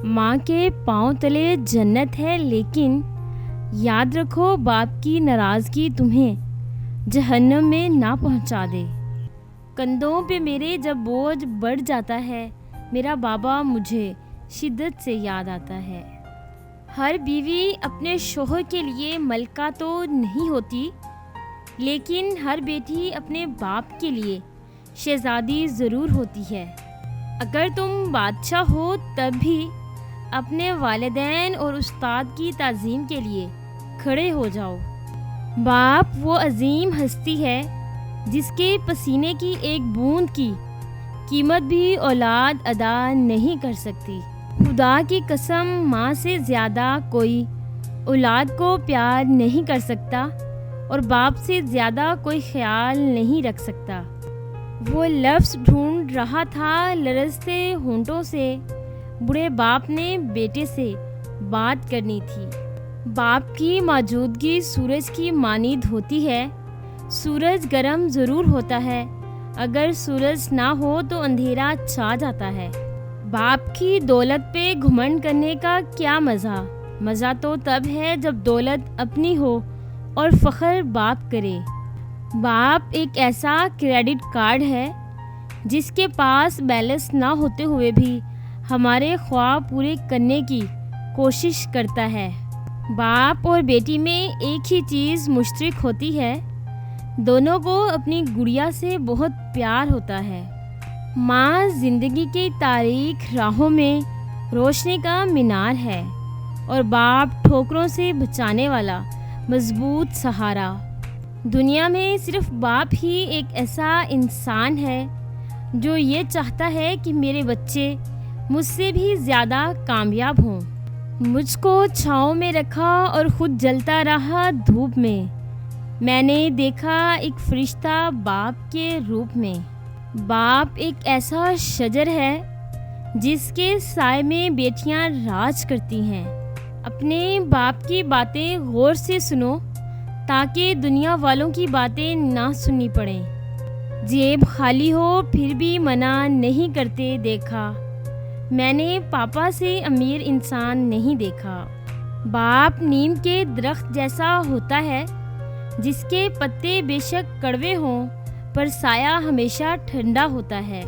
ماں کے پاؤں تلے جنت ہے، لیکن یاد رکھو باپ کی ناراضگی تمہیں جہنم میں نہ پہنچا دے۔ کندھوں پہ میرے جب بوجھ بڑھ جاتا ہے، میرا بابا مجھے شدت سے یاد آتا ہے۔ ہر بیوی اپنے شوہر کے لیے ملکہ تو نہیں ہوتی، لیکن ہر بیٹی اپنے باپ کے لیے شہزادی ضرور ہوتی ہے۔ اگر تم بادشاہ ہو تب بھی اپنے والدین اور استاد کی تعظیم کے لیے کھڑے ہو جاؤ۔ باپ وہ عظیم ہستی ہے جس کے پسینے کی ایک بوند کی قیمت بھی اولاد ادا نہیں کر سکتی۔ خدا کی قسم، ماں سے زیادہ کوئی اولاد کو پیار نہیں کر سکتا اور باپ سے زیادہ کوئی خیال نہیں رکھ سکتا۔ وہ لفظ ڈھونڈ رہا تھا لرزتے ہونٹوں سے۔ بوڑھے باپ نے بیٹے سے بات کرنی تھی۔ باپ کی موجودگی سورج کی مانند ہوتی ہے۔ سورج گرم ضرور ہوتا ہے، اگر سورج نہ ہو تو اندھیرا چھا جاتا ہے۔ باپ کی دولت پہ گھمنڈ کرنے کا کیا مزہ؟ مزہ تو تب ہے جب دولت اپنی ہو اور فخر باپ کرے۔ باپ ایک ایسا کریڈٹ کارڈ ہے جس کے پاس بیلنس نہ ہوتے ہوئے بھی ہمارے خواب پورے کرنے کی کوشش کرتا ہے۔ باپ اور بیٹی میں ایک ہی چیز مشترک ہوتی ہے، دونوں کو اپنی گڑیا سے بہت پیار ہوتا ہے۔ ماں زندگی کی تاریک راہوں میں روشنی کا مینار ہے اور باپ ٹھوکروں سے بچانے والا مضبوط سہارا۔ دنیا میں صرف باپ ہی ایک ایسا انسان ہے جو یہ چاہتا ہے کہ میرے بچے مجھ سے بھی زیادہ کامیاب ہوں۔ مجھ کو چھاؤں میں رکھا اور خود جلتا رہا دھوپ میں۔ میں نے دیکھا ایک فرشتہ باپ کے روپ میں۔ باپ ایک ایسا شجر ہے جس کے سائے میں بیٹیاں راج کرتی ہیں۔ اپنے باپ کی باتیں غور سے سنو تاکہ دنیا والوں کی باتیں نہ سننی پڑیں۔ جیب خالی ہو پھر بھی منع نہیں کرتے دیکھا۔ میں نے پاپا سے امیر انسان نہیں دیکھا۔ باپ نیم کے درخت جیسا ہوتا ہے جس کے پتے بے شک کڑوے ہوں پر سایہ ہمیشہ ٹھنڈا ہوتا ہے۔